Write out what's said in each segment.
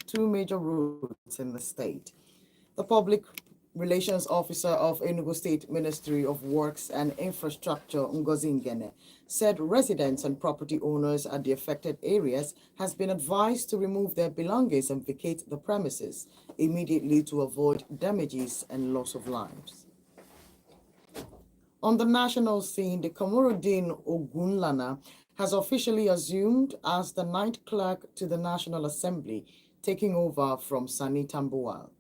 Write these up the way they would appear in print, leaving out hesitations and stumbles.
two major routes in the state. The public relations officer of Enugu State Ministry of Works and Infrastructure, Ngozi Ngene, said residents and property owners at the affected areas has been advised to remove their belongings and vacate the premises immediately to avoid damages and loss of lives. On the national scene, the Komorudin Ogunlana has officially assumed as the ninth clerk to the National Assembly, taking over from Sani Tambuwal.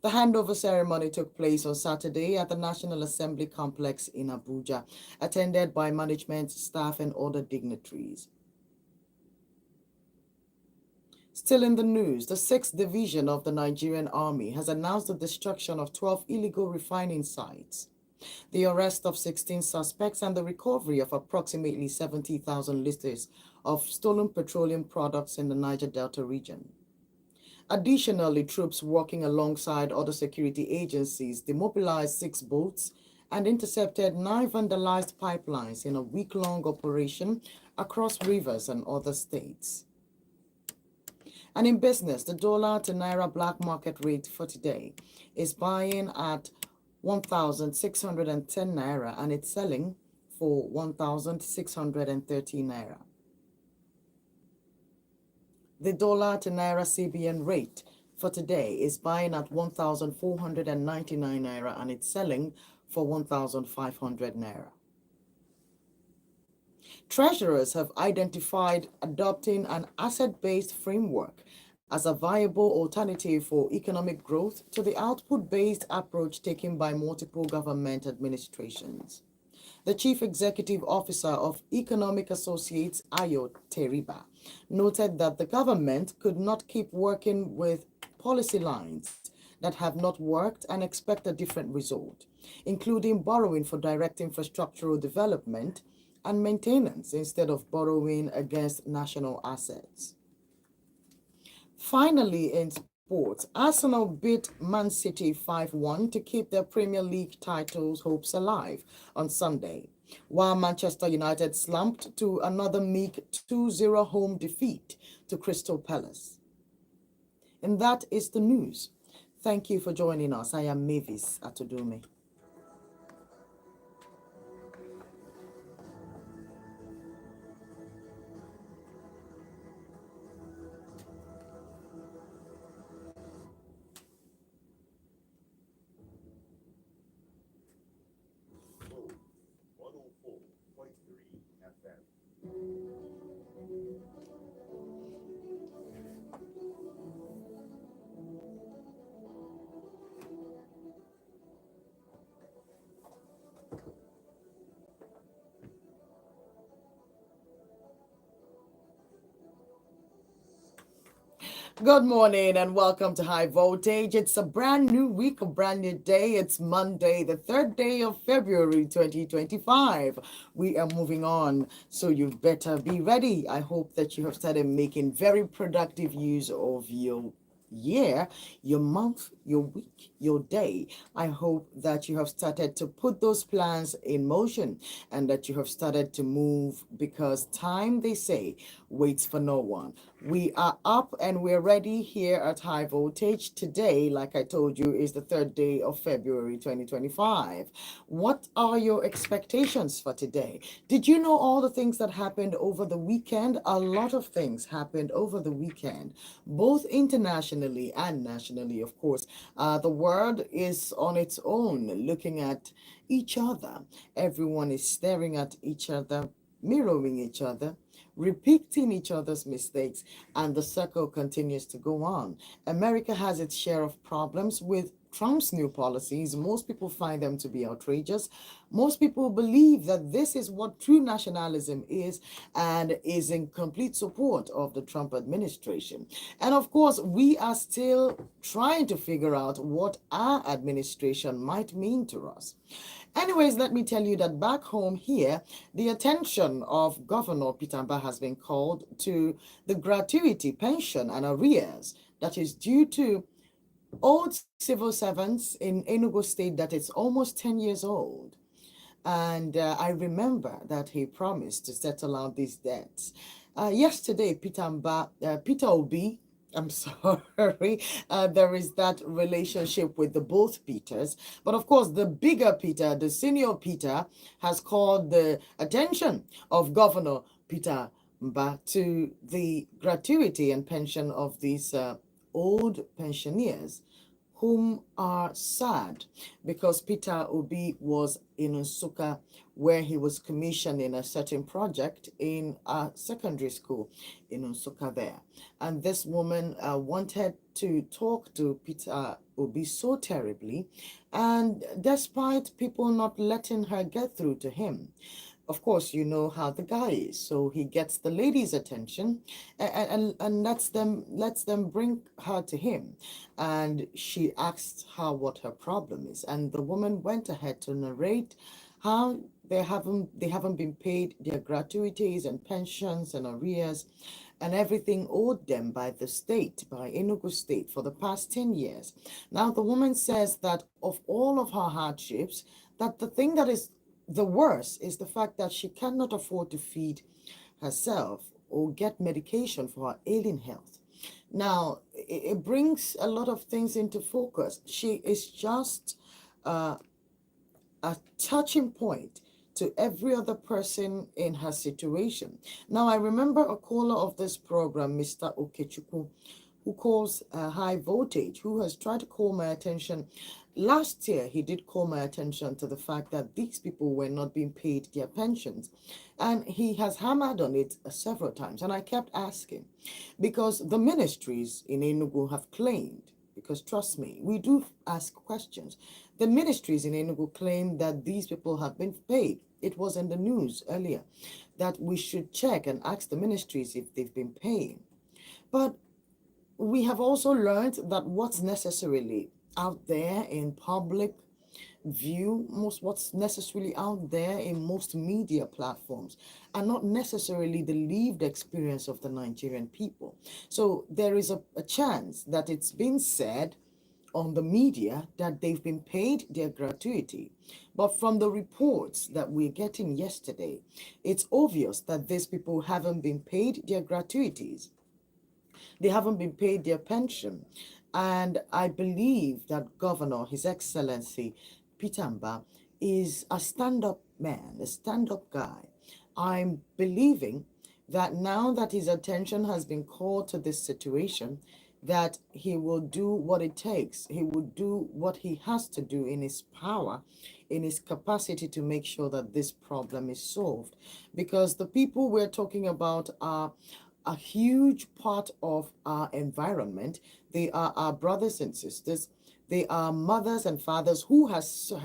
The handover ceremony took place on Saturday at the National Assembly complex in Abuja, attended by management, staff, and other dignitaries. Still in the news, the 6th Division of the Nigerian Army has announced the destruction of 12 illegal refining sites, the arrest of 16 suspects, and the recovery of approximately 70,000 liters of stolen petroleum products in the Niger Delta region. Additionally, troops working alongside other security agencies demobilized 6 boats and intercepted 9 vandalized pipelines in a week-long operation across rivers and other states. And in business, the dollar to naira black market rate for today is buying at 1,610 naira and it's selling for 1,630 naira. The dollar to naira CBN rate for today is buying at 1,499 naira and it's selling for 1,500 naira. Treasurers have identified adopting an asset-based framework as a viable alternative for economic growth to the output-based approach taken by multiple government administrations. The Chief Executive Officer of Economic Associates, Ayo Teriba, noted that the government could not keep working with policy lines that have not worked and expect a different result, including borrowing for direct infrastructural development and maintenance instead of borrowing against national assets. Finally, in sports, Arsenal beat Man City 5-1 to keep their Premier League titles hopes alive on Sunday, while Manchester United slumped to another meek 2-0 home defeat to Crystal Palace. And that is the news. Thank you for joining us. I am Mavis Atudume. Good morning and welcome to High Voltage. It's a brand new week, a brand new day. It's Monday, the 3rd day of February 2025. We are moving on, so you better be ready. I hope that you have started making very productive use of your year, your month, your week, your day. I hope that you have started to put those plans in motion and that you have started to move, because time, they say, waits for no one. We are up and we're ready here at High Voltage. Today, like I told you, is the 3rd day of February 2025. What are your expectations for today? Did you know all the things that happened over the weekend? A lot of things happened over the weekend, both internationally and nationally, of course. The world is on its own, looking at each other. Everyone is staring at each other, mirroring each other, repeating each other's mistakes, and the circle continues to go on. America has its share of problems with Trump's new policies. Most people find them to be outrageous. Most people believe that this is what true nationalism is and is in complete support of the Trump administration. And of course, we are still trying to figure out what our administration might mean to us. Anyways, let me tell you that back home here, the attention of Governor Peter Mbah has been called to the gratuity pension and arrears that is due to old civil servants in Enugu State that is almost 10 years old. And I remember that he promised to settle out these debts. Yesterday, Peter Obi I'm sorry. There is that relationship with the both Peters. But of course, the bigger Peter, the senior Peter, has called the attention of Governor Peter Mba to the gratuity and pension of these old pensioners whom are sad because Peter Obi was in Nsukka where he was commissioning a certain project in a secondary school in Nsukka there. And this woman wanted to talk to Peter Obi so terribly, and despite people not letting her get through to him, of course, you know how the guy is. So he gets the lady's attention and lets them bring her to him. And she asked her what her problem is. And the woman went ahead to narrate how they haven't been paid their gratuities and pensions and arrears and everything owed them by the state, by Enugu State, for the past 10 years. Now, the woman says that of all of her hardships, that the thing that is the worst is the fact that she cannot afford to feed herself or get medication for her ailing health. Now, it brings a lot of things into focus. She is just uh, a touching point to every other person in her situation. Now, I remember a caller of this program, Mr. Okechukwu, who calls high voltage, who has tried to call my attention. Last year, he did call my attention to the fact that these people were not being paid their pensions. And he has hammered on it several times. And I kept asking, because the ministries in Enugu have claimed, because trust me, we do ask questions. The ministries in Enugu claim that these people have been paid. It was in the news earlier that we should check and ask the ministries if they've been paying. But we have also learned that what's necessarily out there in public view, what's necessarily out there in most media platforms are not necessarily the lived experience of the Nigerian people. So there is a chance that it's been said on the media that they've been paid their gratuity. But from the reports that we're getting yesterday, it's obvious that these people haven't been paid their gratuities. They haven't been paid their pension. And I believe that Governor, His Excellency Peter Mba, is a stand-up man, a stand-up guy. I'm believing that now that his attention has been called to this situation, that he will do what it takes. He will do what he has to do in his power, in his capacity to make sure that this problem is solved. Because the people we're talking about are a huge part of our environment. They are our brothers and sisters. They are mothers and fathers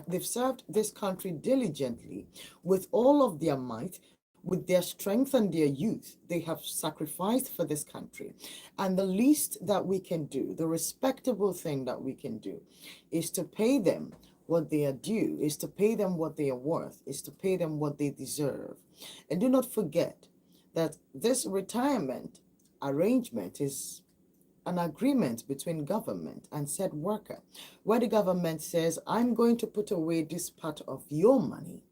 they've served this country diligently with all of their might, with their strength and their youth. They have sacrificed for this country. And the least that we can do, the respectable thing that we can do, is to pay them what they are due, is to pay them what they are worth, is to pay them what they deserve. And do not forget that this retirement arrangement is an agreement between government and said worker, where the government says, I'm going to put away this part of your money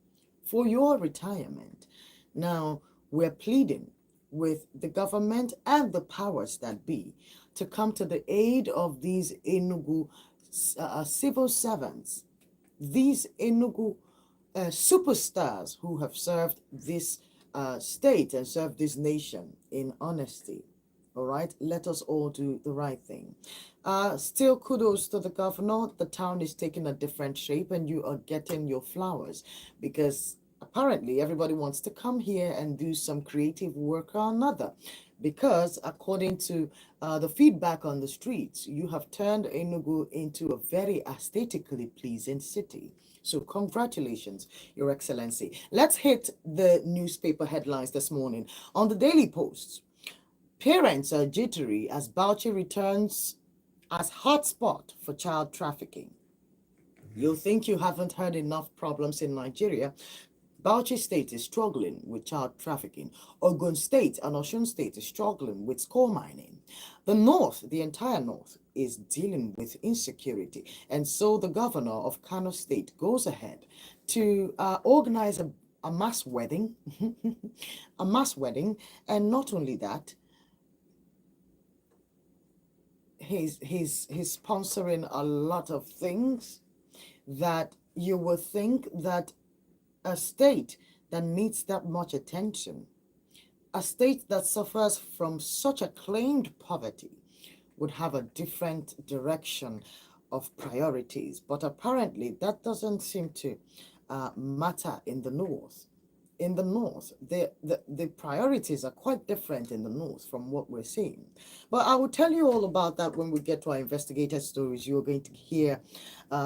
for your retirement. Now, we're pleading with the government and the powers that be to come to the aid of these Enugu civil servants, these Enugu superstars who have served this state and served this nation in honesty. All right, let us all do the right thing. Still, kudos to the governor. The town is taking a different shape, and you are getting your flowers because apparently everybody wants to come here and do some creative work or another. Because according to the feedback on the streets, you have turned Enugu into a very aesthetically pleasing city. So congratulations, Your Excellency. Let's hit the newspaper headlines this morning. On the Daily Post, parents are jittery as Bauchi returns as hotspot for child trafficking. You'll think you haven't heard enough problems in Nigeria. Bauchi State is struggling with child trafficking. Ogun State and Osun State is struggling with coal mining. The North, the entire North, is dealing with insecurity. And so the governor of Kano State goes ahead to organize a mass wedding, a mass wedding. And not only that, he's sponsoring a lot of things that you would think that a state that needs that much attention, a state that suffers from such acclaimed poverty, would have a different direction of priorities. But apparently, that doesn't seem to matter in the North. In the North, the priorities are quite different in the North from what we're seeing. But I will tell you all about that when we get to our investigated stories. You're going to hear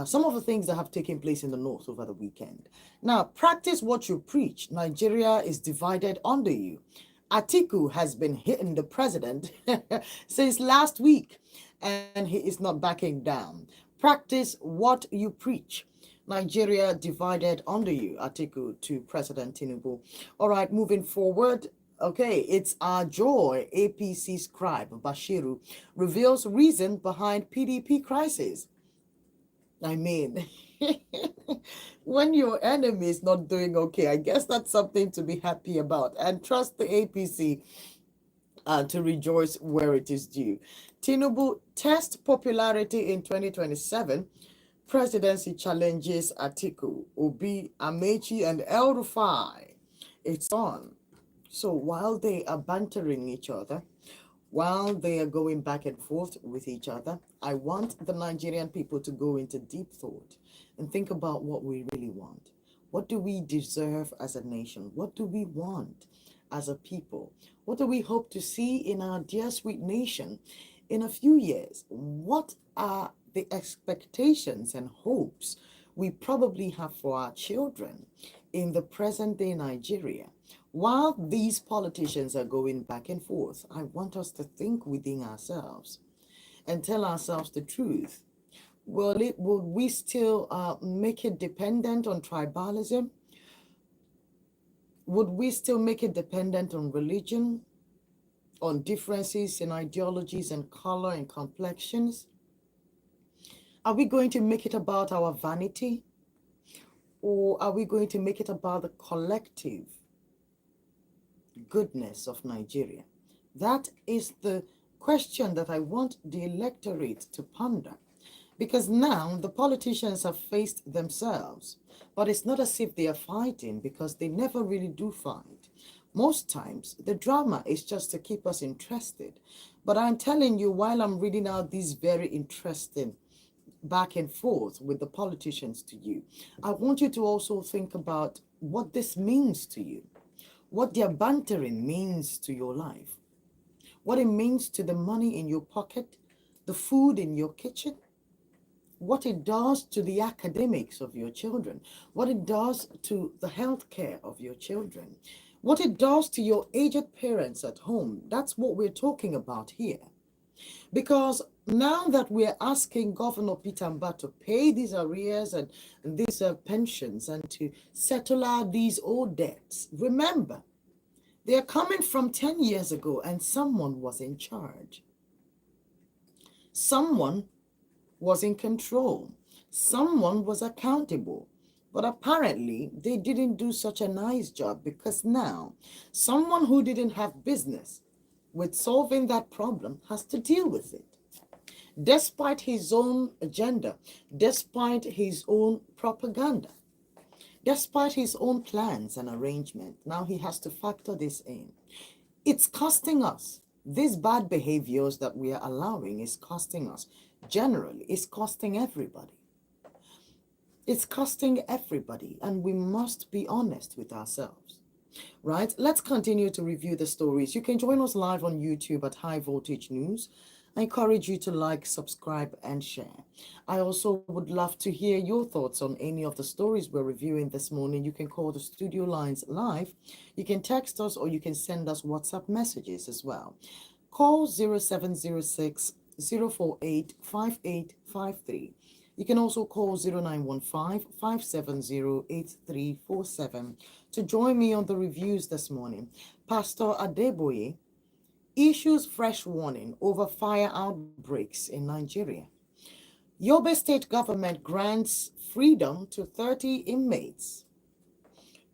some of the things that have taken place in the North over the weekend. Now, practice what you preach. Nigeria is divided under you. Atiku has been hitting the president since last week, and he is not backing down. Practice what you preach. Nigeria divided under you, Atiku to President Tinubu. All right, moving forward. Okay, it's our joy. APC scribe Bashiru reveals reason behind PDP crisis. I mean, when your enemy is not doing okay, I guess that's something to be happy about. And trust the APC to rejoice where it is due. Tinubu test popularity in 2027. Presidency challenges Atiku, Obi, Amechi, and El Rufai. It's on. So while they are bantering each other, while they are going back and forth with each other, I want the Nigerian people to go into deep thought and think about what we really want. What do we deserve as a nation? What do we want as a people? What do we hope to see in our dear sweet nation in a few years? What are the expectations and hopes we probably have for our children in the present day Nigeria? While these politicians are going back and forth, I want us to think within ourselves and tell ourselves the truth. Will we still make it dependent on tribalism? Would we still make it dependent on religion, on differences in ideologies and color and complexions? Are we going to make it about our vanity? Or are we going to make it about the collective goodness of Nigeria? That is the question that I want the electorate to ponder. Because now the politicians have faced themselves, but it's not as if they are fighting, because they never really do fight. Most times the drama is just to keep us interested. But I'm telling you, while I'm reading out these very interesting back and forth with the politicians to you, I want you to also think about what this means to you, what their bantering means to your life, what it means to the money in your pocket, the food in your kitchen, what it does to the academics of your children, what it does to the health care of your children, what it does to your aged parents at home. That's what we're talking about here. Because now that we're asking Governor Peter Mbah to pay these arrears and these pensions and to settle out these old debts, remember, they're coming from 10 years ago and someone was in charge. Someone was in control. Someone was accountable. But apparently, they didn't do such a nice job, because now someone who didn't have business with solving that problem has to deal with it. Despite his own agenda, despite his own propaganda, despite his own plans and arrangement, now he has to factor this in. It's costing us. These bad behaviors that we are allowing is costing us. Generally, it's costing everybody. It's costing everybody, and we must be honest with ourselves. Right? Let's continue to review the stories. You can join us live on YouTube at High Voltage News. I encourage you to like, subscribe, and share. I also would love to hear your thoughts on any of the stories we're reviewing this morning. You can call the studio lines live. You can text us, or you can send us WhatsApp messages as well. Call 0706 048 5853. You can also call 0915 570 8347 to join me on the reviews this morning. Pastor Adeboye issues fresh warning over fire outbreaks in Nigeria. Yobe state government grants freedom to 30 inmates.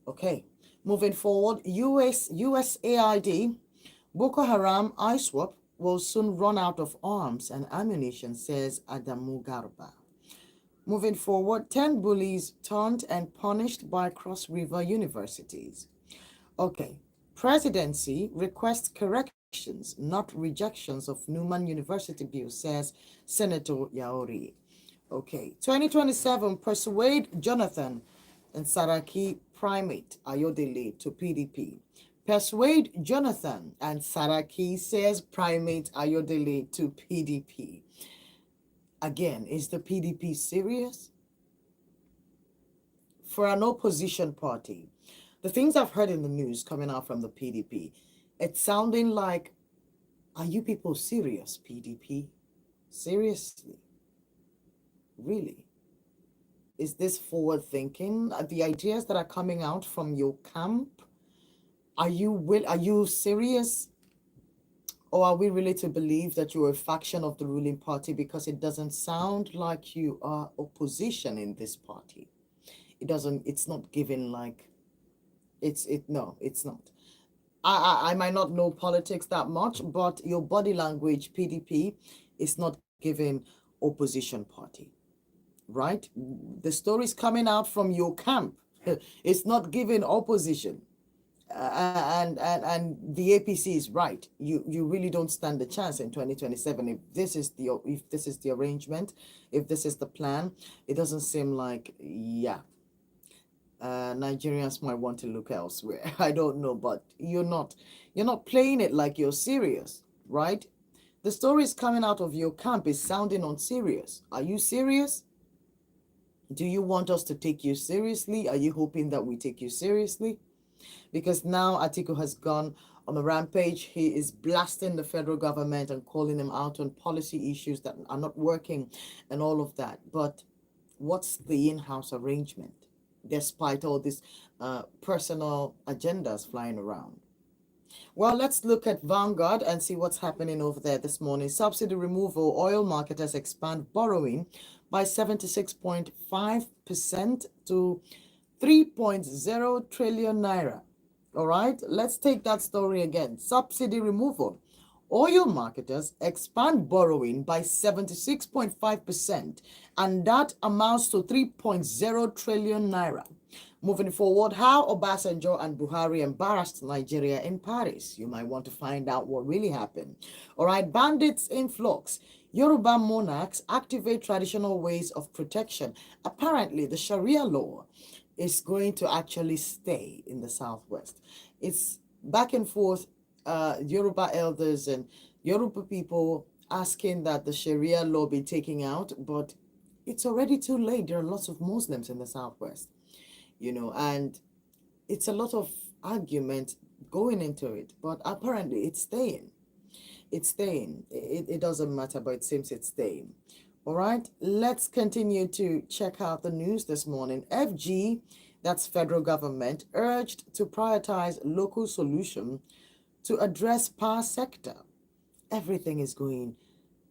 Okay, moving forward, USAID, Boko Haram, ISWAP, will soon run out of arms and ammunition, says Adamu Garba. Moving forward, 10 bullies turned and punished by Cross River universities. Okay, presidency requests corrections, not rejections of Newman University bill, says Senator Yaori. Okay, 2027, persuade Jonathan and Saraki primate Ayodele to PDP. Persuade Jonathan and Saraki, says primate Ayodele to PDP. Again, is the PDP serious? For an opposition party, the things I've heard in the news coming out from the PDP, it's sounding like, are you people serious, PDP? Seriously? Really? Is this forward thinking? The ideas that are coming out from your camp, are you serious? Or are we really to believe that you're a faction of the ruling party, because it doesn't sound like you are opposition in this party? It's not given like, no, it's not. I might not know politics that much, but your body language, PDP, is not giving opposition party, right? The stories coming out from your camp, it's not giving opposition. And the APC is right. You really don't stand a chance in 2027 if this is the arrangement, if this is the plan. It doesn't seem like, yeah. Nigerians might want to look elsewhere. I don't know, but you're not playing it like you're serious, right? The stories coming out of your camp is sounding unserious. Are you serious? Do you want us to take you seriously? Are you hoping that we take you seriously? Because now Atiku has gone on a rampage. He is blasting the federal government and calling them out on policy issues that are not working and all of that. But what's the in-house arrangement, despite all these personal agendas flying around? Well, let's look at Vanguard and see what's happening over there this morning. Subsidy removal, oil marketers expand borrowing by 76.5% to 3.0 trillion naira. All right, let's take that story again. Subsidy removal. Oil marketers expand borrowing by 76.5%, and that amounts to 3.0 trillion naira. Moving forward, how Obasanjo and Buhari embarrassed Nigeria in Paris. You might want to find out what really happened. All right, bandits in flux. Yoruba monarchs activate traditional ways of protection. Apparently, the Sharia law is going to actually stay in the Southwest. It's back and forth, Yoruba elders and Yoruba people asking that the Sharia law be taken out, but it's already too late. There are lots of Muslims in the Southwest, and it's a lot of argument going into it, but apparently it's staying. It doesn't matter, but it seems it's staying. All right, let's continue to check out the news this morning. FG, that's federal government, urged to prioritize local solution to address power sector. Everything is going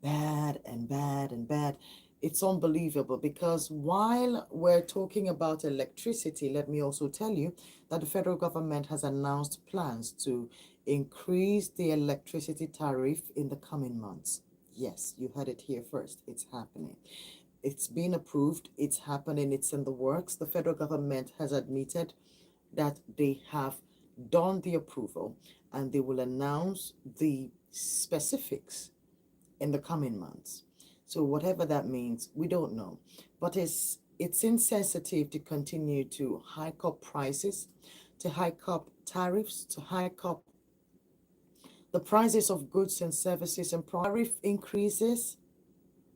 bad and bad and bad. It's unbelievable, because while we're talking about electricity, let me also tell you that the federal government has announced plans to increase the electricity tariff in the coming months. Yes, you heard it here first. It's happening. It's been approved. It's happening. It's in the works. The federal government has admitted that they have done the approval, and they will announce the specifics in the coming months. So whatever that means, we don't know. But it's insensitive to continue to hike up prices, to hike up tariffs, to hike up the prices of goods and services, and tariff increases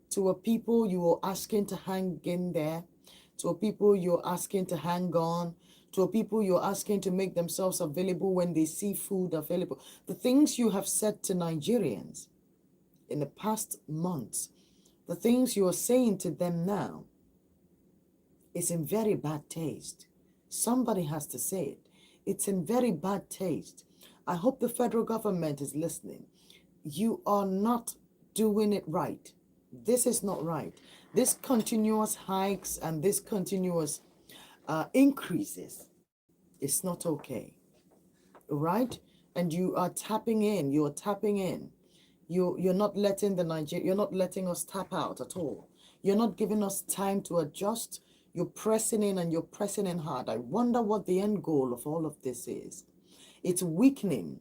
to a people you are asking to hang in there, to a people you're asking to hang on, to a people you're asking to make themselves available when they see food available. The things you have said to Nigerians in the past months, the things you are saying to them now, is in very bad taste. Somebody has to say it. It's in very bad taste. I hope the federal government is listening. You are not doing it right. This is not right. This continuous hikes and this continuous increases, it's not okay. Right? And you're tapping in. You're not letting you're not letting us tap out at all. You're not giving us time to adjust. You're pressing in and you're pressing in hard. I wonder what the end goal of all of this is. It's weakening.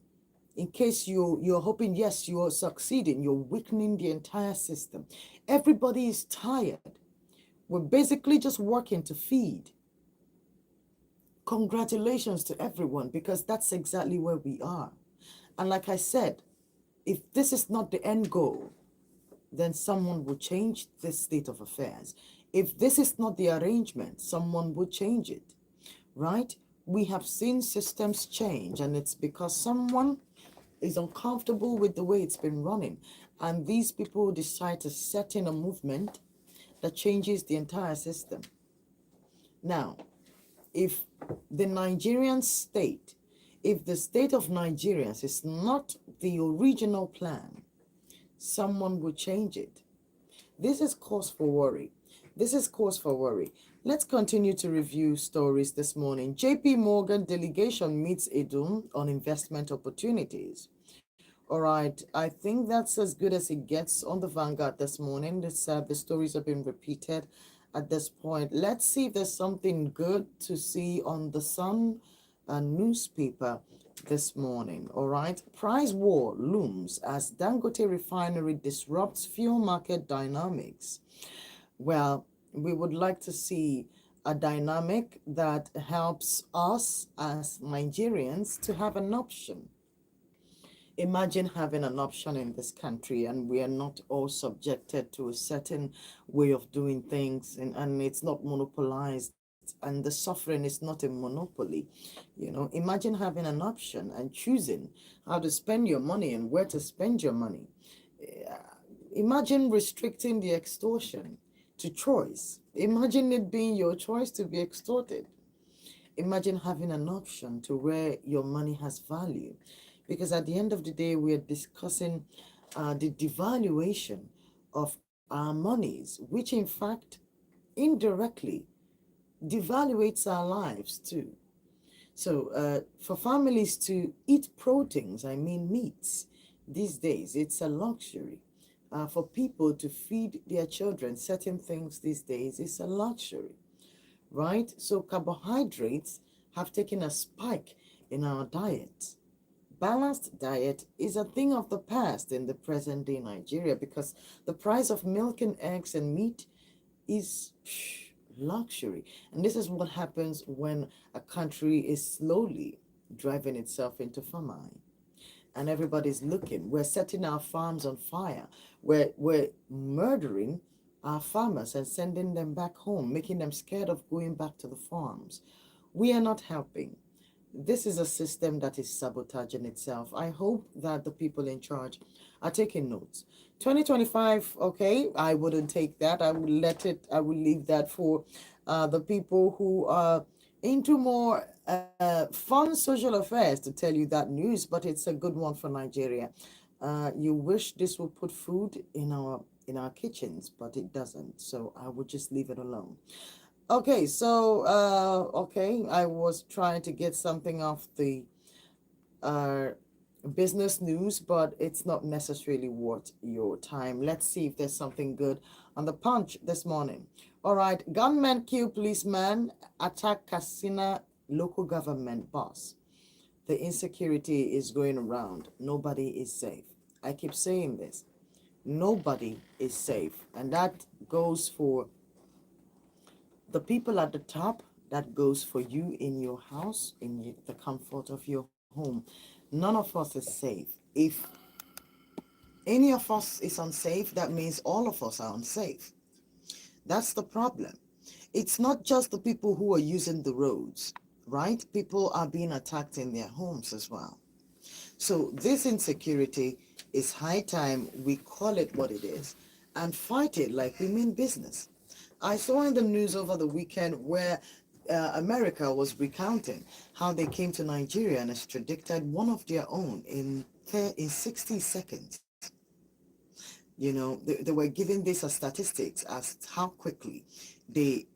In case you're hoping, yes, you're succeeding, you're weakening the entire system. Everybody is tired. We're basically just working to feed. Congratulations to everyone, because that's exactly where we are. And like I said, if this is not the end goal, then someone will change this state of affairs. If this is not the arrangement, someone will change it, right? We have seen systems change, and it's because someone is uncomfortable with the way it's been running. And these people decide to set in a movement that changes the entire system. Now, if the Nigerian state, if the state of Nigerians is not the original plan, someone will change it. This is cause for worry. This is cause for worry. Let's continue to review stories this morning. JP Morgan delegation meets Edun on investment opportunities. All right, I think that's as good as it gets on the Vanguard this morning. The stories have been repeated at this point. Let's see if there's something good to see on the Sun newspaper this morning. All right, price war looms as Dangote refinery disrupts fuel market dynamics. Well, we would like to see a dynamic that helps us as Nigerians to have an option. Imagine having an option in this country and we are not all subjected to a certain way of doing things, and it's not monopolized, and the suffering is not a monopoly. Imagine having an option and choosing how to spend your money and where to spend your money. Imagine restricting the extortion to choice. Imagine it being your choice to be extorted. Imagine having an option to where your money has value. Because at the end of the day, we are discussing the devaluation of our monies, which in fact indirectly devaluates our lives too. So for families to eat proteins, I mean meats, these days, it's a luxury. For people to feed their children certain things these days, it's a luxury, right? So carbohydrates have taken a spike in our diet. Balanced diet is a thing of the past in the present day Nigeria, because the price of milk and eggs and meat is luxury. And this is what happens when a country is slowly driving itself into famine. And everybody's looking. We're setting our farms on fire. We're murdering our farmers and sending them back home, making them scared of going back to the farms. We are not helping. This is a system that is sabotaging itself. I hope that the people in charge are taking notes. 2025, okay, I wouldn't take that. I would leave that for the people who are into more fun social affairs to tell you that news, but it's a good one for Nigeria. You wish this would put food in our kitchens, but it doesn't. So I would just leave it alone. Okay, so I was trying to get something off the uh, business news, but it's not necessarily worth your time. Let's see if there's something good on the Punch this morning. All right, gunmen kill policeman, attack Katsina local government boss. The insecurity is going around. Nobody is safe. I keep saying this. Nobody is safe, and that goes for the people at the top, that goes for you in your house, in the comfort of your home. None of us is safe. If any of us is unsafe, that means all of us are unsafe. That's the problem. It's not just the people who are using the roads, right? People are being attacked in their homes as well. So this insecurity is high time we call it what it is and fight it like we mean business. I saw in the news over the weekend where America was recounting how they came to Nigeria and extradited one of their own in 60 seconds. They were giving this as statistics as how quickly they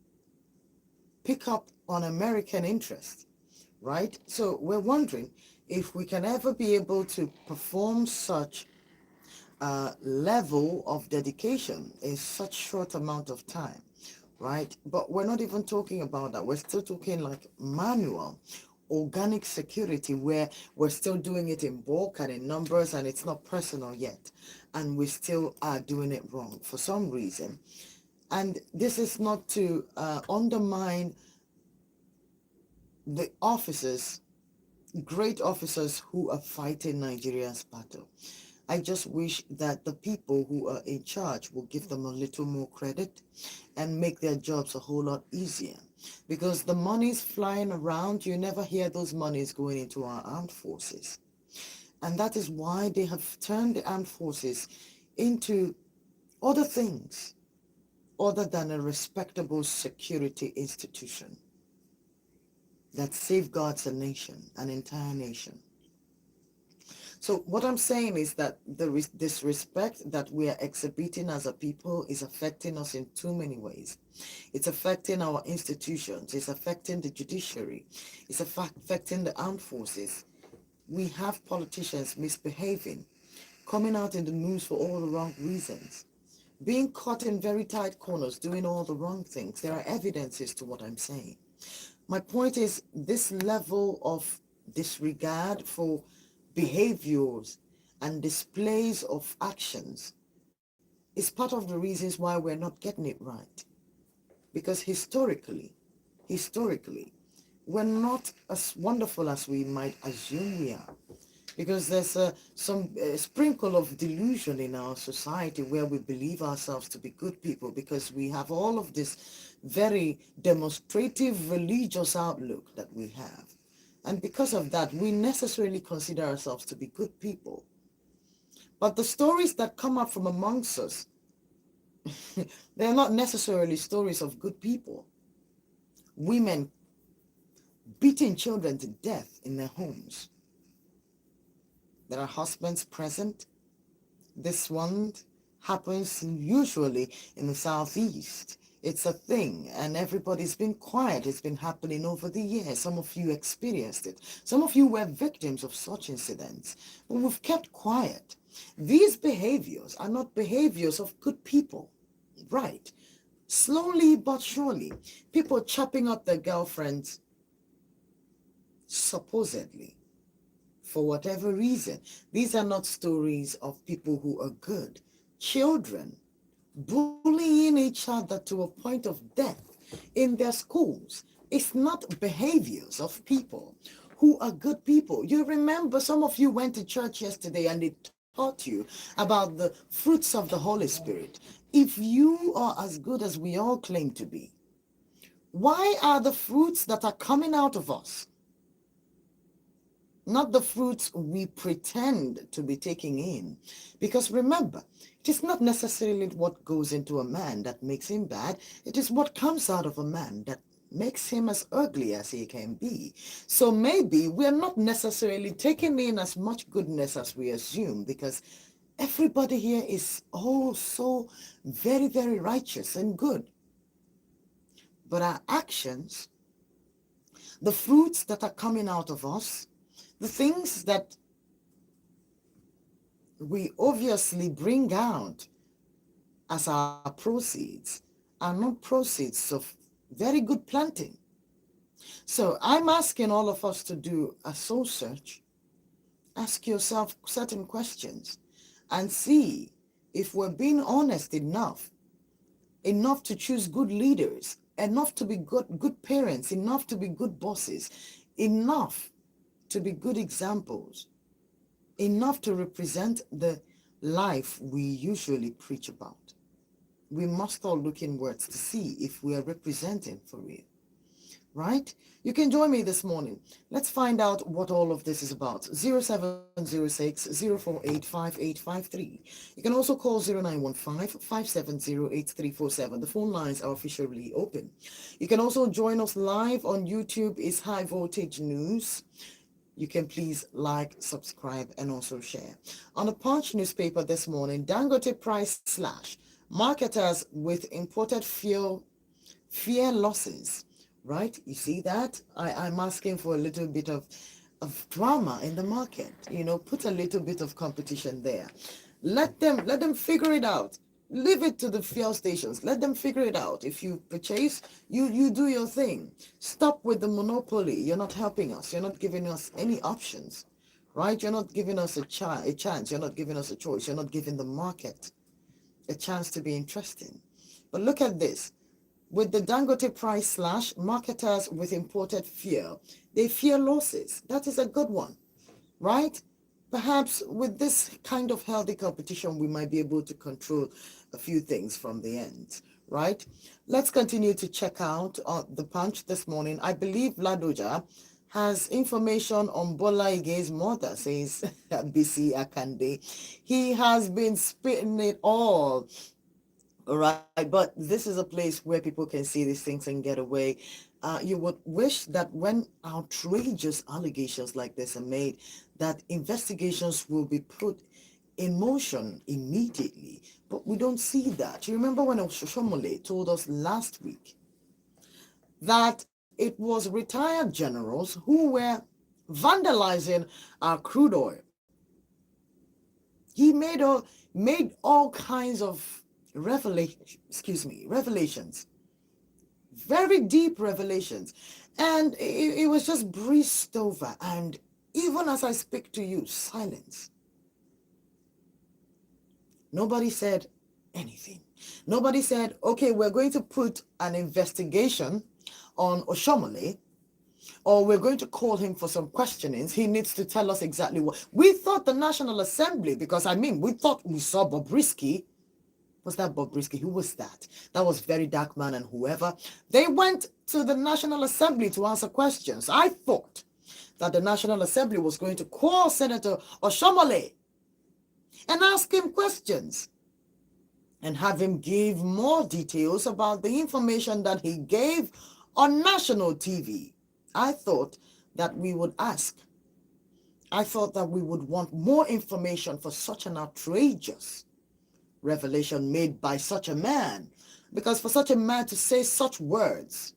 pick up on American interest, right? So we're wondering if we can ever be able to perform such level of dedication in such short amount of time, right? But we're not even talking about that. We're still talking like manual, organic security, where we're still doing it in bulk and in numbers, and it's not personal yet. And we still are doing it wrong for some reason. And this is not to undermine the officers, great officers who are fighting Nigeria's battle. I just wish that the people who are in charge will give them a little more credit and make their jobs a whole lot easier. Because the money's flying around, you never hear those monies going into our armed forces. And that is why they have turned the armed forces into other things other than a respectable security institution that safeguards a nation, an entire nation. So what I'm saying is that the disrespect that we are exhibiting as a people is affecting us in too many ways. It's affecting our institutions. It's affecting the judiciary. It's affecting the armed forces. We have politicians misbehaving, coming out in the news for all the wrong reasons, being caught in very tight corners, doing all the wrong things. There are evidences to what I'm saying. My point is this level of disregard for behaviors and displays of actions is part of the reasons why we're not getting it right. Because historically, we're not as wonderful as we might assume we are. Because there's some sprinkle of delusion in our society where we believe ourselves to be good people because we have all of this very demonstrative religious outlook that we have. And because of that, we necessarily consider ourselves to be good people. But the stories that come up from amongst us, they're not necessarily stories of good people. Women beating children to death in their homes. There are husbands present. This one happens usually in the southeast. It's a thing, and everybody's been quiet. It's been happening over the years. Some of you experienced it. Some of you were victims of such incidents, but we've kept quiet. These behaviors are not behaviors of good people, right? Slowly but surely, people chopping up their girlfriends, supposedly, for whatever reason. These are not stories of people who are good. Children bullying each other to a point of death in their schools. It's not behaviors of people who are good people. You remember some of you went to church yesterday and they taught you about the fruits of the Holy Spirit. If you are as good as we all claim to be, why are the fruits that are coming out of us not the fruits we pretend to be taking in? Because remember, it is not necessarily what goes into a man that makes him bad. It is what comes out of a man that makes him as ugly as he can be. So maybe we're not necessarily taking in as much goodness as we assume, because everybody here is all so very, very righteous and good. But our actions, the fruits that are coming out of us, the things that we obviously bring out as our proceeds are not proceeds of very good planting. So I'm asking all of us to do a soul search. Ask yourself certain questions and see if we're being honest enough to choose good leaders, enough to be good parents, enough to be good bosses, enough to be good examples, enough to represent the life we usually preach about. We must all look inwards to see if we are representing for real, right? You can join me this morning. Let's find out what all of this is about. 0706-048-5853. You can also call 0915-570-8347. The phone lines are officially open. You can also join us live on YouTube. It's High Voltage News. You can please like, subscribe, and also share. On the Punch newspaper this morning, Dangote price slash. Marketers with imported fuel fear losses, right? You see that? I'm asking for a little bit of drama in the market. You know, put a little bit of competition there. Let them figure it out. Leave it to the fuel stations. Let them figure it out. If you purchase, you do your thing. Stop with the monopoly. You're not helping us. You're not giving us any options, right? You're not giving us a chance. You're not giving us a choice. You're not giving the market a chance to be interesting. But look at this. With the Dangote price slash, marketers with imported fear, they fear losses. That is a good one, right? Perhaps with this kind of healthy competition, we might be able to control a few things from the end, right? Let's continue to check out the Punch this morning. I believe Ladoja has information on Bola Ige's mother, says BC Akande. He has been spitting it all right, but this is a place where people can see these things and get away. You would wish that when outrageous allegations like this are made, that investigations will be put in motion immediately. But we don't see that. You remember when Oshoshomole told us last week that it was retired generals who were vandalizing our crude oil. He made all kinds of revelations, very deep revelations, and it was just breezed over. And even as I speak to you, silence. Nobody said anything. Nobody said, okay, we're going to put an investigation on Oshomole, or we're going to call him for some questionings. He needs to tell us exactly what. We thought the National Assembly, because we thought we saw Bobrisky. Was that Bobrisky? Who was that? That was Very Dark Man and whoever. They went to the National Assembly to answer questions. I thought that the National Assembly was going to call Senator Oshomole and ask him questions and have him give more details about the information that he gave on national TV. I thought that we would ask. I thought that we would want more information for such an outrageous revelation made by such a man. Because for such a man to say such words,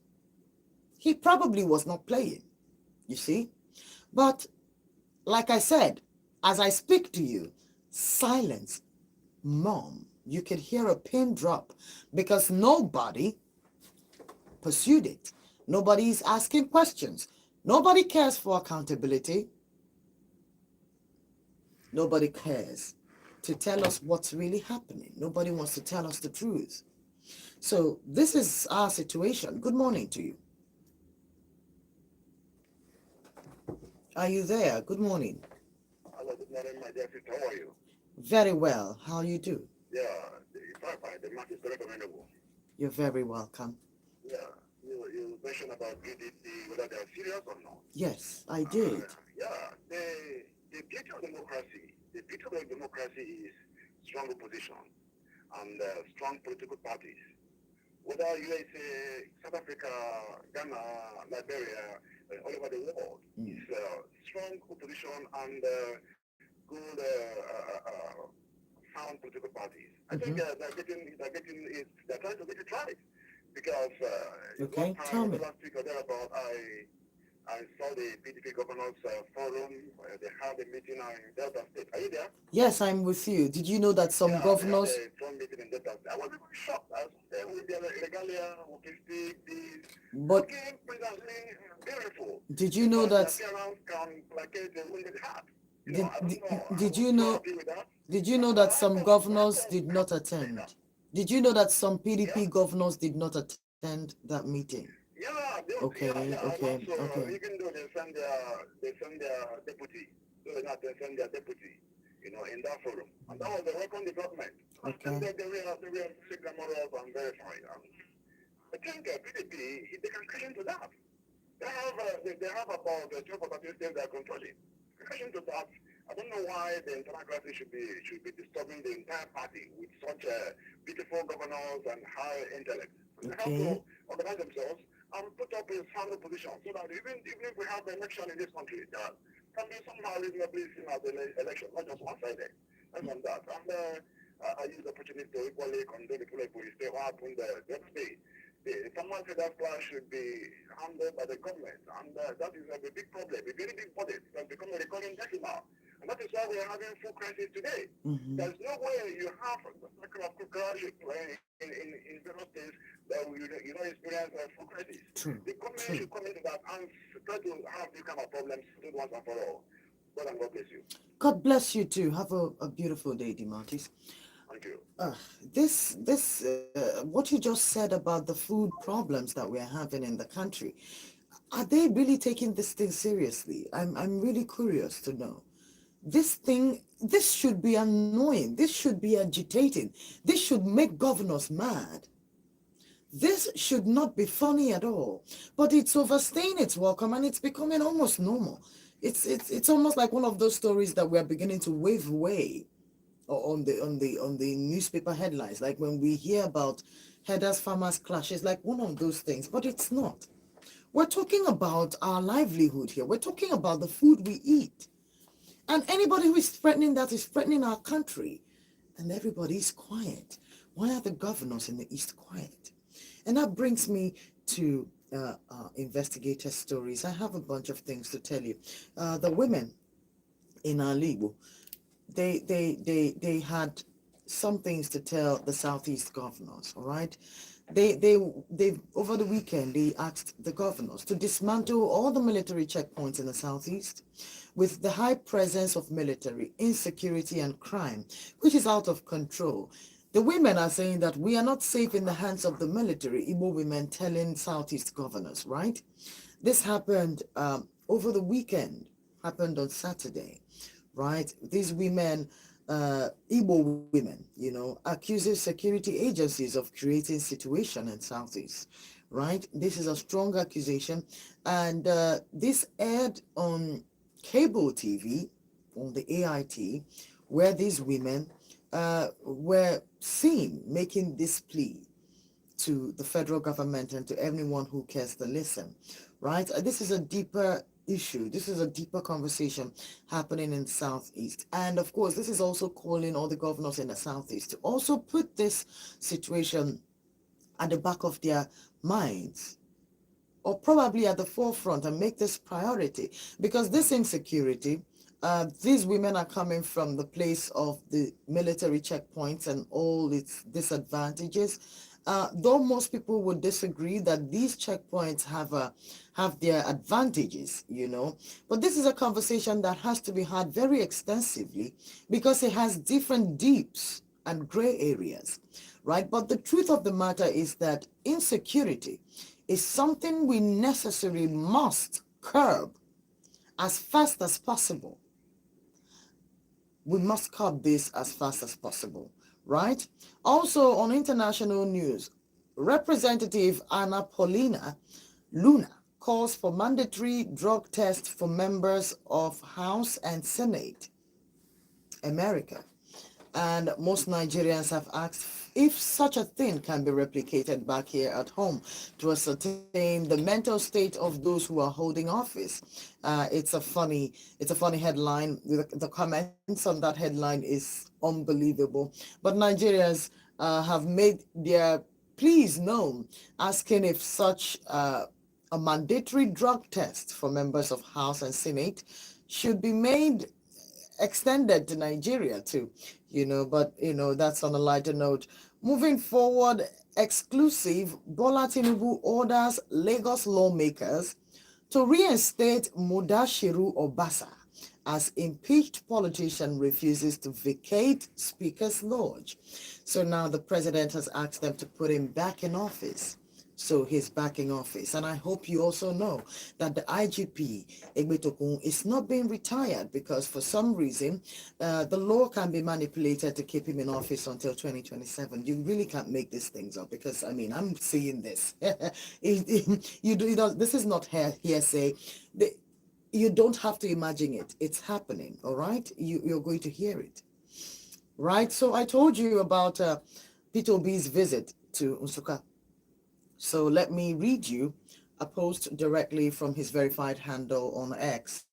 he probably was not playing, you see. But like I said, as I speak to you, silence, mom. You could hear a pin drop because nobody pursued it. Nobody is asking questions. Nobody cares for accountability. Nobody cares to tell us what's really happening. Nobody wants to tell us the truth. So this is our situation. Good morning to you. Are you there? Good morning. Hello, good morning, my dear sister. How are you? Very well. How you do? Yeah, it's fine. The market is very commendable. You're very welcome. Yeah, you mentioned about PDP, whether they are serious or not. Yes, I did. Yeah, the beauty of democracy is strong opposition and strong political parties. Whether USA, South Africa, Ghana, Liberia, all over the world, it's strong opposition and good sound political parties. I think they're trying to get it right because Okay, tell me. last week or thereabout, I saw the PDP governors forum. They had a meeting in Delta State. Are you there? Yes, I'm with you. Did you know that some governors? They had a strong meeting in Delta State. I was even shocked. I was there with the regalia, autistic, this, But looking brilliantly beautiful. did you know But that? the appearance can placate the wounded heart. You Did, know, I don't did, know. did I you was so know? happy with that. Did you know that some governors did not attend? Did you know that some PDP governors did not attend that meeting? Yeah, Okay, and okay, also okay. even though they send their deputy, they send their deputy, in that forum, and that was a welcome development. Okay. They were glamorous and verified. I think PDP they can cash into that. They have about 12 or 13 states they are controlling. Cash into that. I don't know why the internal crisis should be disturbing the entire party with such beautiful governors and high intellect. They have to Okay. organize themselves and put up a sound position so that even if we have an election in this country, that can be somehow reasonably seen as an election, not just one-sided. That's on that. And I use the opportunity to equally condemn the people who say what happened the other day. The Thomas Hedas class should be handled by the government, and that is a big problem, a very big body. It has become a recurring decimal. And that is why we are having food crisis today. Mm-hmm. There's no way you have a kind of food crisis in various states that you don't experience food crisis. True. The government True. should come into that and try to have this kind of problems once and for all. God and God bless you. God bless you too. Have a beautiful day, Demartis. Thank you. What you just said about the food problems that we're having in the country, are they really taking this thing seriously? I'm really curious to know. This should be annoying. This should be agitating. This should make governors mad. This should not be funny at all, but it's overstaying its welcome and it's becoming almost normal. It's almost like one of those stories that we're beginning to wave away on the newspaper headlines, like when we hear about herders farmers clash. It's like one of those things, but it's not. We're talking about our livelihood here. We're talking about the food we eat, and anybody who is threatening that is threatening our country, and everybody is quiet. Why are the governors in the East quiet? And that brings me to investigator stories. I have a bunch of things to tell you. The women in our Igbo, they had some things to tell the Southeast governors, all right? They over the weekend, they asked the governors to dismantle all the military checkpoints in the Southeast with the high presence of military, insecurity, and crime, which is out of control. The women are saying that we are not safe in the hands of the military, Igbo women telling Southeast governors, right? This happened over the weekend, happened on Saturday, right? These women, Igbo women, accuses security agencies of creating situation in Southeast, right? This is a strong accusation. And this aired on cable TV, on the AIT, where these women were seen making this plea to the federal government and to anyone who cares to listen, right? This is a deeper issue. This is a deeper conversation happening in the Southeast. And of course, this is also calling all the governors in the Southeast to also put this situation at the back of their minds, or probably at the forefront, and make this priority, because this insecurity, these women are coming from the place of the military checkpoints and all its disadvantages. Though most people would disagree that these checkpoints have their advantages, but this is a conversation that has to be had very extensively because it has different deeps and gray areas, right? But the truth of the matter is that insecurity is something we necessarily must curb as fast as possible. We must curb this as fast as possible, right? Also, on international news, Representative Anna Paulina Luna calls for mandatory drug tests for members of House and Senate, America. And most Nigerians have asked if such a thing can be replicated back here at home to ascertain the mental state of those who are holding office. It's a funny headline. The comments on that headline is unbelievable. But Nigerians have made their pleas known, asking if such a mandatory drug test for members of House and Senate should be made extended to Nigeria too, but that's on a lighter note. Moving forward, exclusive, Bola Tinubu orders Lagos lawmakers to reinstate Mudashiru Obasa as impeached politician refuses to vacate Speaker's Lodge. So now the president has asked them to put him back in office. So he's back in office. And I hope you also know that the IGP, Egbetokun, is not being retired because for some reason, the law can be manipulated to keep him in office until 2027. You really can't make these things up because, I'm seeing this. This is not hearsay. You don't have to imagine it. It's happening, all right? You're going to hear it, right? So I told you about Peter Obi's visit to Nsukka. So let me read you a post directly from his verified handle on X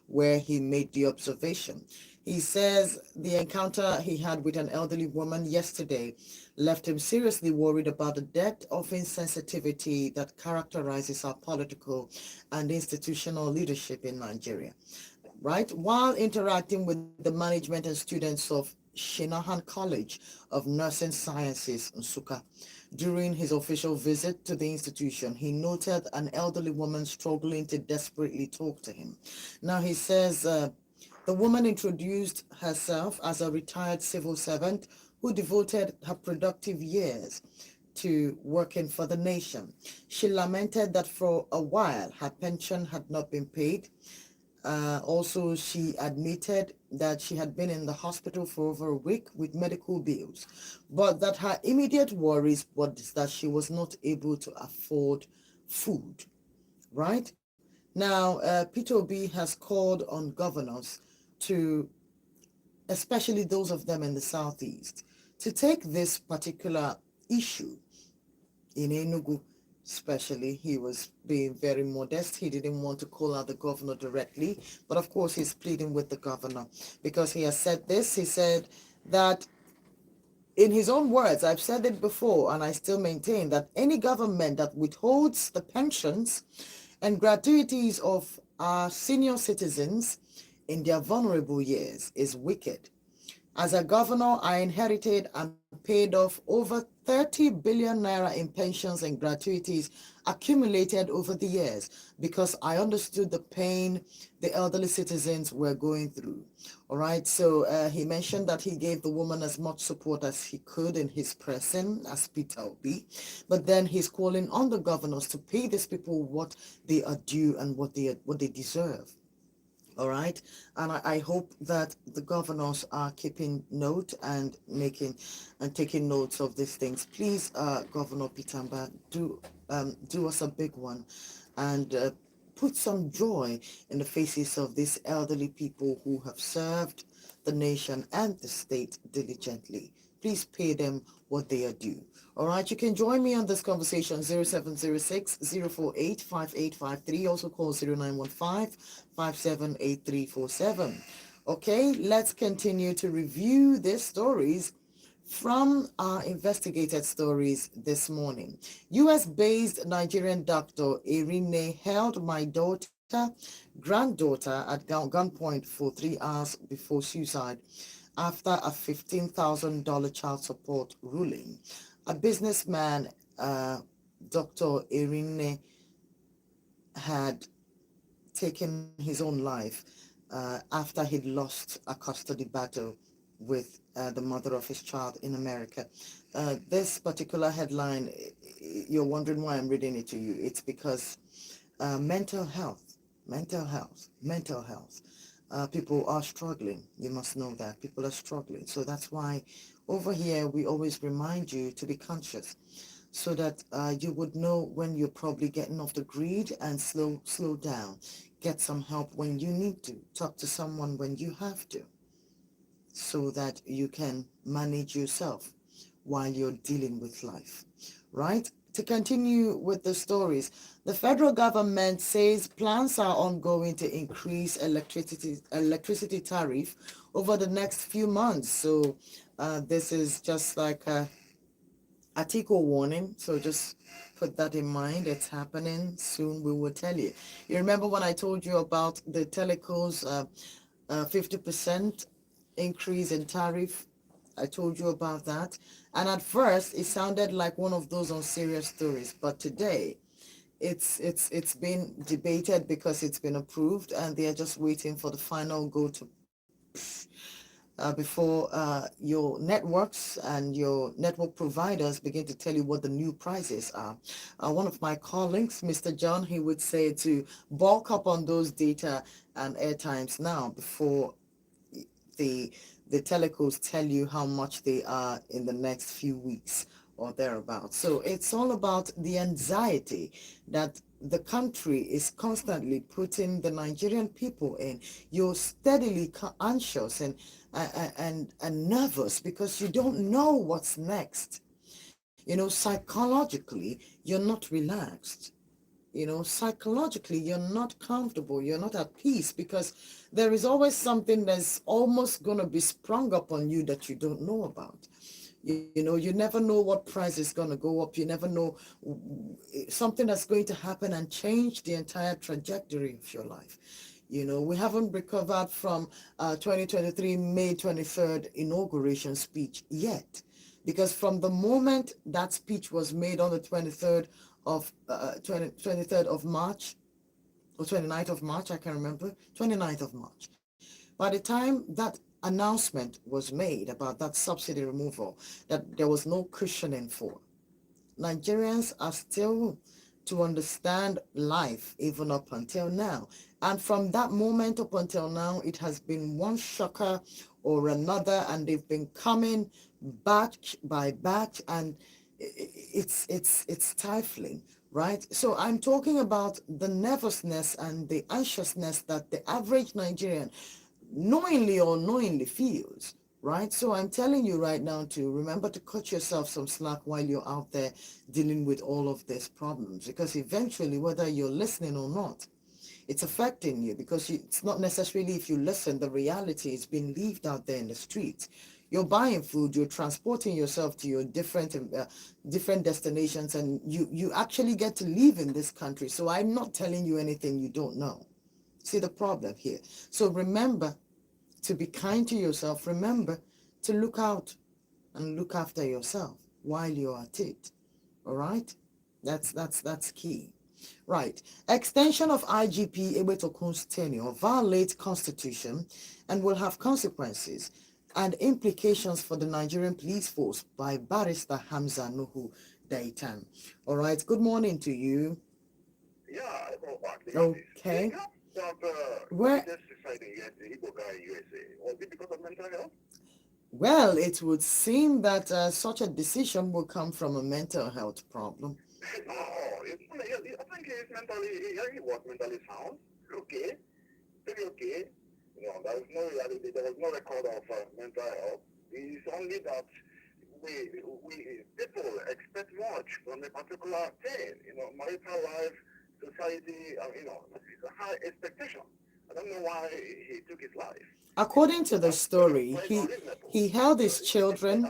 where he made the observation. He says the encounter he had with an elderly woman yesterday left him seriously worried about the depth of insensitivity that characterizes our political and institutional leadership in Nigeria. right? While interacting with the management and students of Shinahan College of Nursing Sciences, Nsukka. During his official visit to the institution, he noted an elderly woman struggling to desperately talk to him. Now, he says the woman introduced herself as a retired civil servant who devoted her productive years to working for the nation. She lamented that for a while her pension had not been paid. Also, she admitted that she had been in the hospital for over a week with medical bills, but that her immediate worries was that she was not able to afford food, right? Now, Peter Obi has called on governors to, especially those of them in the southeast, to take this particular issue in Enugu, especially. He was being very modest. He didn't want to call out the governor directly, but of course he's pleading with the governor because he has said this. He said that, in his own words, I've said it before and I still maintain that any government that withholds the pensions and gratuities of our senior citizens in their vulnerable years is wicked. As a governor, I inherited and paid off over 30 billion naira in pensions and gratuities accumulated over the years because I understood the pain the elderly citizens were going through. All right, so he mentioned that he gave the woman as much support as he could in his person as Peter Obi, but then he's calling on the governors to pay these people what they are due and what they deserve. All right, and I hope that the governors are keeping note and taking notes of these things. Please, Governor Pitamba, do us a big one, and put some joy in the faces of these elderly people who have served the nation and the state diligently. Please pay them what they are due. All right, you can join me on this conversation 0706 048 5853. Also call 0915 578347. Okay, let's continue to review these stories from our investigated stories this morning. US-based Nigerian doctor Irene held my granddaughter at gunpoint for 3 hours before suicide after a $15,000 child support ruling. A businessman, Dr. Irene, had taken his own life after he'd lost a custody battle with the mother of his child in America. This particular headline, you're wondering why I'm reading it to you. It's because mental health. People are struggling. You must know that. People are struggling. So that's why over here we always remind you to be conscious so that you would know when you're probably getting off the grid and slow down. Get some help when you need to. Talk to someone when you have to so that you can manage yourself while you're dealing with life, right? To continue with the stories, the federal government says plans are ongoing to increase electricity tariff over the next few months. So this is just like a article warning. So just put that in mind. It's happening soon. We will tell you. You remember when I told you about the telecos 50% increase in tariff? I told you about that. And at first, it sounded like one of those unserious stories. But today, it's been debated because it's been approved, and they are just waiting for the final go to before your networks and your network providers begin to tell you what the new prices are. One of my colleagues, Mr. John, he would say to bulk up on those data and airtimes now before the telecos tell you how much they are in the next few weeks or thereabouts. So it's all about the anxiety that the country is constantly putting the Nigerian people in. You're steadily anxious and nervous because you don't know what's next. You know, psychologically, you're not relaxed. You know, psychologically, you're not comfortable. You're not at peace because there is always something that's almost going to be sprung up on you that you don't know about. You know, you never know what price is going to go up. You never know something that's going to happen and change the entire trajectory of your life. We haven't recovered from 2023 May 23rd inauguration speech yet. Because from the moment that speech was made on the 23rd of March, or 29th of March, I can't remember, 29th of March. By the time that announcement was made about that subsidy removal, that there was no cushioning for, Nigerians are still to understand life even up until now. And from that moment up until now, it has been one shocker or another, and they've been coming batch by batch, and it's stifling, right? So I'm talking about the nervousness and the anxiousness that the average Nigerian knowingly or unknowingly feels, right? So I'm telling you right now to remember to cut yourself some slack while you're out there dealing with all of these problems, because eventually, whether you're listening or not, it's affecting you, because it's not necessarily if you listen, the reality is being lived out there in the streets. You're buying food, you're transporting yourself to your different destinations, and you actually get to live in this country. So I'm not telling you anything you don't know. See the problem here. So remember to be kind to yourself. Remember to look out and look after yourself while you're at it. All right? That's key. Right. Extension of IGP Ebetokun's tenure violates Constitution and will have consequences and implications for the Nigerian police force by Barrister Hamza Nuhu Daitan. All right. Good morning to you. Yeah, I go back. Okay. Where? Just deciding yes, the Igbo guy in USA. Was it because of mental health? Well, it would seem that such a decision will come from a mental health problem. No, it's not, I think he's he was mentally sound. Okay, very okay. There was no record of mental health. It's only that we people expect much from a particular thing. Marital life, society. It's a high expectation. I don't know why he took his life. According to the story, he held his children.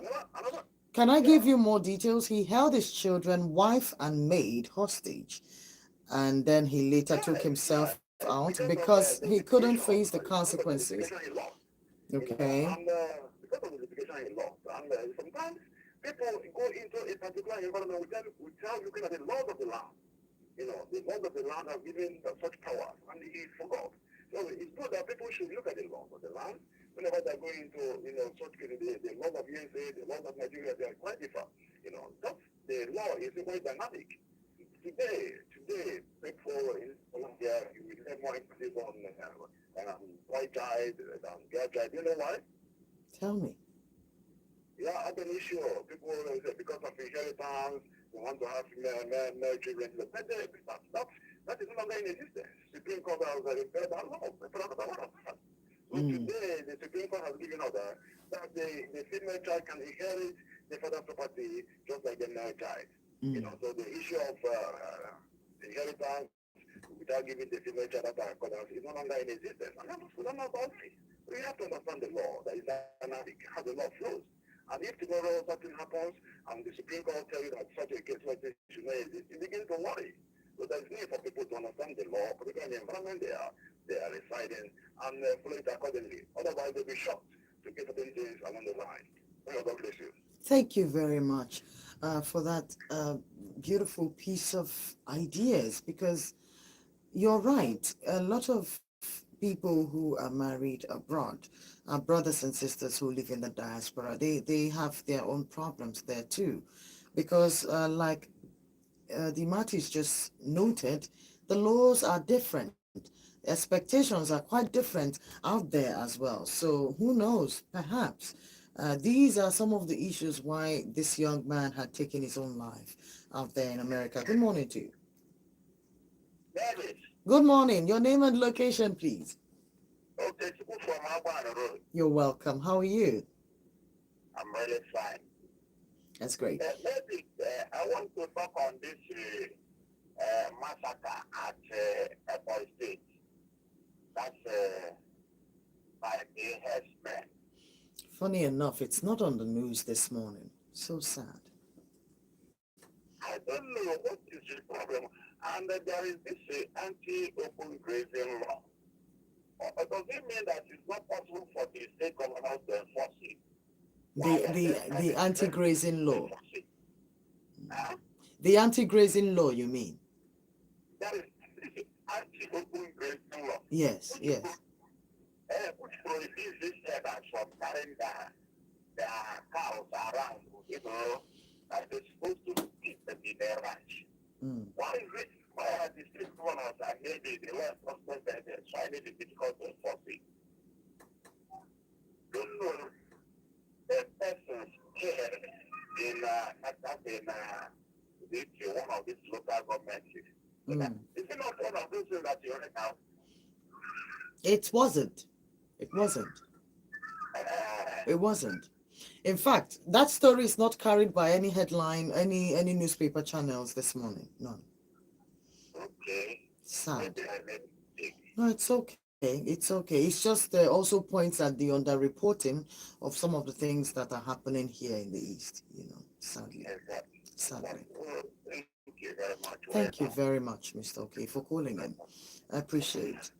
Can I give you more details? He held his children, wife, and maid hostage, and then he later took himself out because he couldn't face the consequences. Okay. And because of the litigation he lost, and sometimes people go into a particular environment without looking at the laws of the land. The laws of the land have given such powers, and he forgot. So it's good that people should look at the laws of the land whenever they're going into, such cases. The laws of USA, the laws of Nigeria, they are quite different. That's the law is very dynamic. Today, people in Colombia, you will have more emphasis on white child than girl child. You know why? Tell me. Yeah, I have an issue. People say because of inheritance, they want to have male children. That is no longer in existence. Supreme Court has repealed that law. So today, the Supreme Court has given order that the female child can inherit the father's property just like the male child. So the issue of inheritance without giving the female child that accordance is no longer in existence. And we don't know about it. We have to understand the law that is dynamic, how the law flows. And if tomorrow something happens and the Supreme Court tells you that such a case like this should not exist, you begin to worry. So there's need for people to understand the law, particularly the environment they are residing, and follow it accordingly. Otherwise, they'll be shocked to get certain things along the line. God bless you. Thank you very much for that beautiful piece of ideas, because you're right. A lot of people who are married abroad, brothers and sisters who live in the diaspora, they have their own problems there too, because like the Martis just noted, the laws are different. Expectations are quite different out there as well. So who knows? Perhaps these are some of the issues why this young man had taken his own life out there in America. Good morning to you. David. Good morning. Your name and location, please. Okay, from Aguana Road. You're welcome. How are you? I'm really fine. That's great. David, I want to talk on this massacre at Ebonyi State. That's by the herdsmen. Funny enough, it's not on the news this morning. So sad. I don't know what is the problem. And there is this anti-open grazing law Or does it mean that it's not possible for the state governors to enforce it? The anti-grazing law. Enforce it? Huh? The anti-grazing law, you mean? That is anti-open grazing law. Yes, yes. Which prohibits this headers from carrying their cows around, that they're supposed to keep them in their ranch. Why is it? Why are the state governors and maybe the law enforcement that they're finding it difficult to enforce it? Don't know the persons here in one of these local governments. Is it not one of those things that you're now? It wasn't. It wasn't. It wasn't. In fact, that story is not carried by any headline, any newspaper channels this morning. None. Okay. Sad. No, it's okay. It's okay. It's just also points at the underreporting of some of the things that are happening here in the East, sadly. Sadly. Thank you very much, Mr. Okay, for calling in. I appreciate it.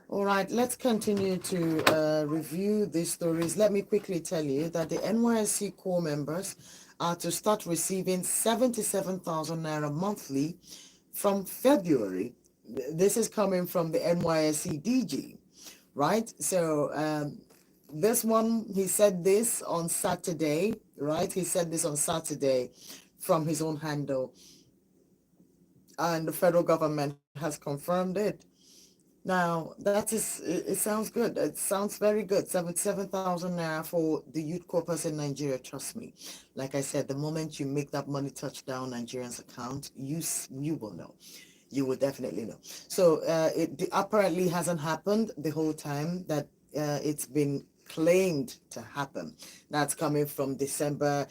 All right, let's continue to review these stories. Let me quickly tell you that the NYSC core members are to start receiving 77,000 Naira monthly from February. This is coming from the NYSC DG, right? So this one, he said this on Saturday, right? He said this on Saturday from his own handle. And the federal government has confirmed it. Now, it sounds good. It sounds very good. 77,000 Naira for the youth corpus in Nigeria, trust me. Like I said, the moment you make that money touch down Nigerians' account, you will know. You will definitely know. So it apparently hasn't happened the whole time that it's been claimed to happen. That's coming from December,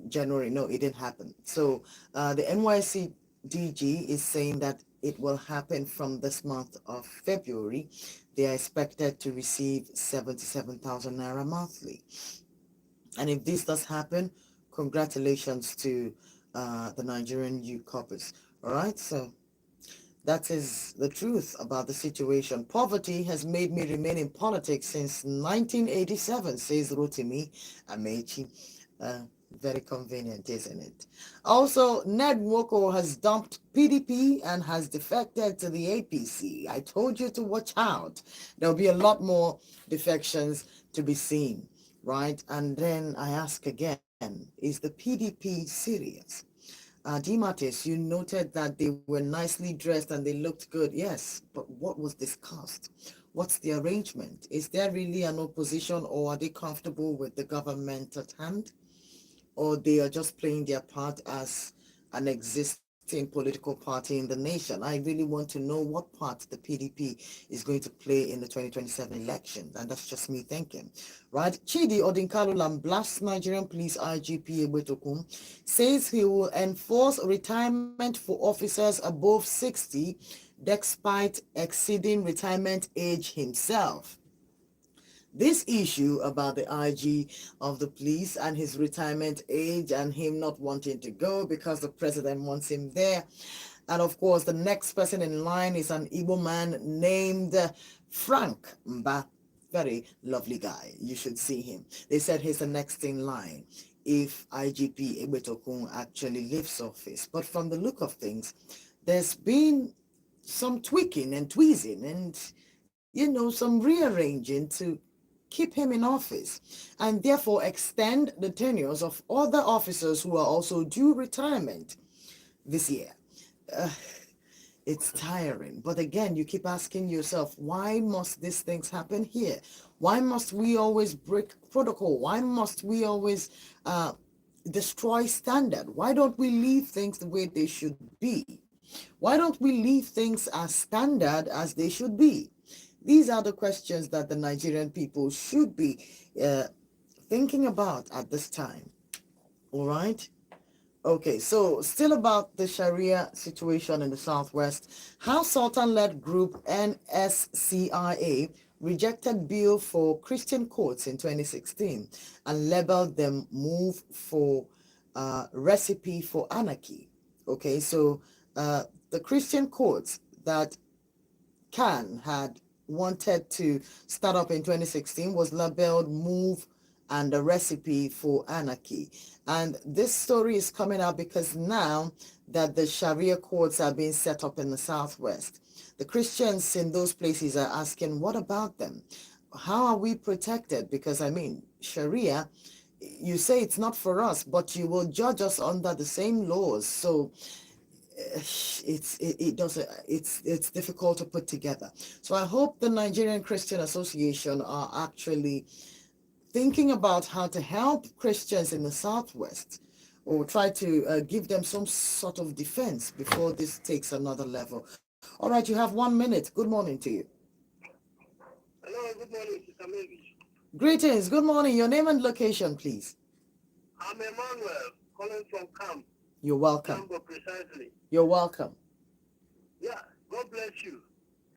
January. No, it didn't happen. So the NYC DG is saying that it will happen from this month of February. They are expected to receive 77,000 Naira monthly. And if this does happen, congratulations to the Nigerian youth corpus. All right, so that is the truth about the situation. Poverty has made me remain in politics since 1987, says Rotimi Amechi. Very convenient, isn't it? Also, Ned Nwoko has dumped PDP and has defected to the APC. I told you to watch out. There'll be a lot more defections to be seen, right? And then I ask again, is the PDP serious? Dimatis, you noted that they were nicely dressed and they looked good. Yes, but what was discussed? What's the arrangement? Is there really an opposition, or are they comfortable with the government at hand? Or they are just playing their part as an existing political party in the nation? I really want to know what part the PDP is going to play in the 2027 election, and that's just me thinking, right? Chidi Odinkalu Lamblas, Nigerian Police IGP Ebetokun, says he will enforce retirement for officers above 60 despite exceeding retirement age himself. This issue about the IG of the police and his retirement age and him not wanting to go because the president wants him there. And of course, the next person in line is an Igbo man named Frank Mba. Very lovely guy. You should see him. They said he's the next in line if IGP Ebetokun actually leaves office. But from the look of things, there's been some tweaking and tweezing and, some rearranging to keep him in office and therefore extend the tenures of other officers who are also due retirement this year. It's tiring. But again, you keep asking yourself, why must these things happen here? Why must we always break protocol? Why must we always destroy standard? Why don't we leave things the way they should be? Why don't we leave things as standard as they should be? These are the questions that the Nigerian people should be thinking about at this time. All right? Okay, so still about the Sharia situation in the Southwest. House Sultan-led group NSCIA rejected bill for Christian courts in 2016 and labeled them move for recipe for anarchy. Okay, so the Christian courts that CAN had wanted to start up in 2016 was labeled Move and a Recipe for Anarchy. And this story is coming out because now that the Sharia courts are being set up in the Southwest, the Christians in those places are asking, what about them? How are we protected? Because I mean, Sharia, you say it's not for us, but you will judge us under the same laws. So it's difficult to put together. So I hope the Nigerian Christian Association are actually thinking about how to help Christians in the Southwest, or try to give them some sort of defense before this takes another level. All right, you have 1 minute. Good morning to you. Hello, good morning, Sister Mavis. Greetings. Good morning. Your name and location, please. I'm Emmanuel, calling from camp. You're welcome. Number precisely. You're welcome. Yeah, God bless you.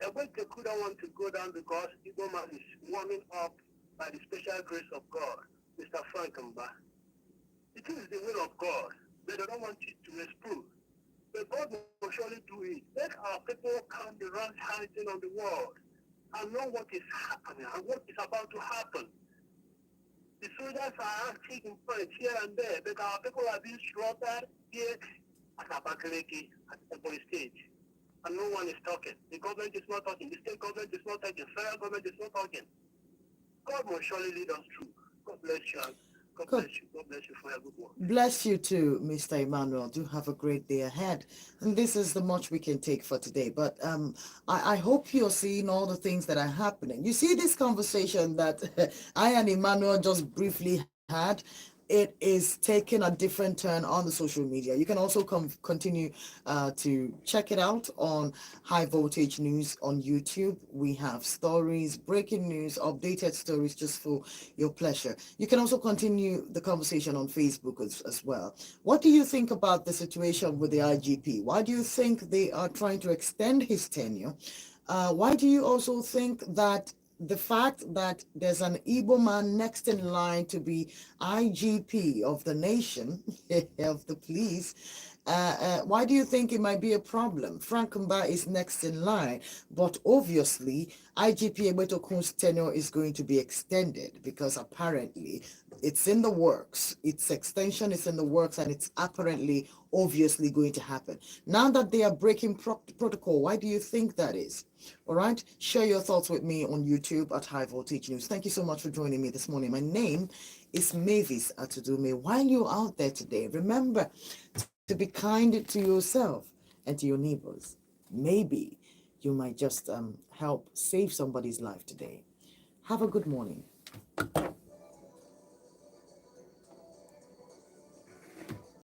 I went to Kuda want to go down because Igbo man is warming up by the special grace of God, Mr. Frank Mba. It is the will of God, but they don't want it to explode. But God will surely do it. Let our people count the rank hiding on the world and know what is happening and what is about to happen. The soldiers are taking points here and there, but our people are being slaughtered here at Abakaliki, at the boy stage. And no one is talking. The government is not talking. The state government is not talking. Federal government is not talking. God will surely lead us through. God bless you. God bless you. God bless you for your good work. Bless you too, Mr. Emmanuel. Do have a great day ahead. And this is the much we can take for today. But I hope you're seeing all the things that are happening. You see this conversation that I and Emmanuel just briefly had, it is taking a different turn on the social media. You can also continue to check it out on High Voltage News on YouTube. We have stories, breaking news, updated stories just for your pleasure. You can also continue the conversation on Facebook as well. What do you think about the situation with the IGP? Why do you think they are trying to extend his tenure? Why do you also think that the fact that there's an Igbo man next in line to be IGP of the nation, of the police, why do you think it might be a problem? Frank Mba is next in line, but obviously IGP Egbetokun's tenure is going to be extended because apparently it's in the works. Its extension is in the works and it's apparently obviously going to happen. Now that they are breaking protocol, why do you think that is? All right, share your thoughts with me on YouTube at High Voltage News. Thank you so much for joining me this morning. My name is Mavis Atudume. While you're out there today, remember to be kind to yourself and to your neighbors. Maybe you might just help save somebody's life today. Have a good morning.